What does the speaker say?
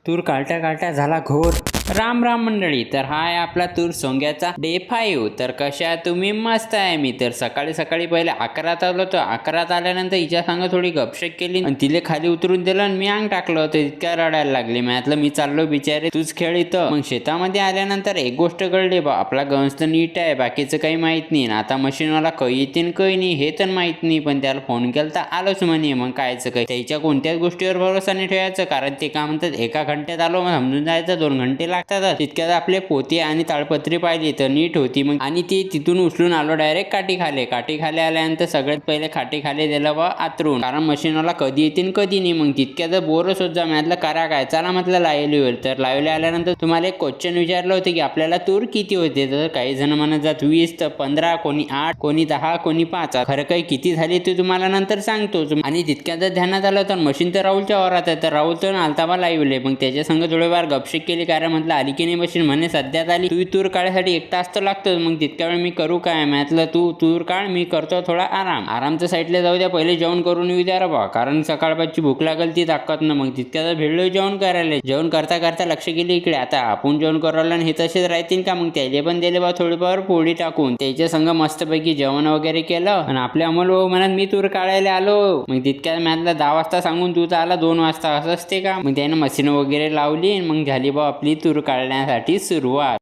तूर काढता काढता झाला घोर. राम राम मंडळी. तर हा आहे आपला तूर सोंग्याचा डे 5. तर कशा तुम्ही? मस्त आहे मी. तर सकाळी सकाळी पहिले 11 आलो होतो. 11 आल्यानंतर हिच्या सांग थोडी गपशेक केली आणि तिले खाली उतरून दिलं आणि मी अंग टाकलं होतं. इतक्या रडायला लागली. म्हटलं मी चाललो बिचारे, तूच खेळ इथं. मग शेतामध्ये आल्यानंतर एक गोष्ट कळली बा, आपला गंज तर नीट आहे, बाकीचं काही माहित नाही. आता मशीनवाला काही येते काही नाही हे तर माहित नाही, पण त्याला फोन केला तर आलोच म्हणे. मग कायचं काही त्याच्या कोणत्याच गोष्टीवर भरोसा नाही ठेवायचं, कारण ते काय म्हणतात 1 घंट्यात आलो मग समजून जायचं 2 घंटे लागतात. तितक्यात आपले पोते आणि ताळपत्री पाहिली तर नीट होती. मग आणि ती तिथून उचलून आलो डायरेक्ट काठी खाली आल्यानंतर सगळ्यात पहिले काठी खाली दिलं बा आतरून, कारण मशीनवाला कधी येतील कधी नाही. मग तितक्यात बोरच होत जा. म्हटलं करा काय, चला म्हटलं लावली होईल. तर लावले आल्यानंतर तुम्हाला एक क्वेश्चन विचारलं होते की आपल्याला तूर किती होते. तर काही जण म्हणत जात 20, तर 15, कोणी 8, कोणी 10, कोणी 5. खरं काही किती झाली ते तुम्हाला नंतर सांगतो. आणि तितक्यात ध्यानात आलं तर मशीन तर राहुलच्या वरात आहे. तर राहुल तर आलताबा लावले. मग त्याच्या संग थोडेफार गपशेक केली, कारण म्हटलं आली की नाही मशीन. म्हणे सध्यात आली, तू तूर काढायसाठी 1 तास तर लागतो. मग तितक्या वेळ मी करू काय. म्हटलं तू तूर काढ, मी करतो थोडा आरामच्या साईडला जाऊ द्या, पहिले जेवण करून येऊ द्या रे बा, कारण सकाळपासची भूक लागल ती ताकद ना. मग तितक्यात भेटलो जेवण करायला. जेवण करता करता लक्ष गेली इकडे, आता आपण जेवण करायला हे तसेच राहतील का. मग त्याले पण दिले बा थोडीफार पोळी टाकून. त्याच्या संग मस्तपैकी जेवण वगैरे केलं. आणि आपले अमोल भाऊ म्हणत मी तूर काढायला आलो. मग तितक्यात म्हटलं 10 वाजता सांगून तू तर आला 2 वाजता, असं असते का. मग त्यानं मशीन वगैरे लावली. मग झाली बा आपली तूर काढण्यासाठी सुरुवात.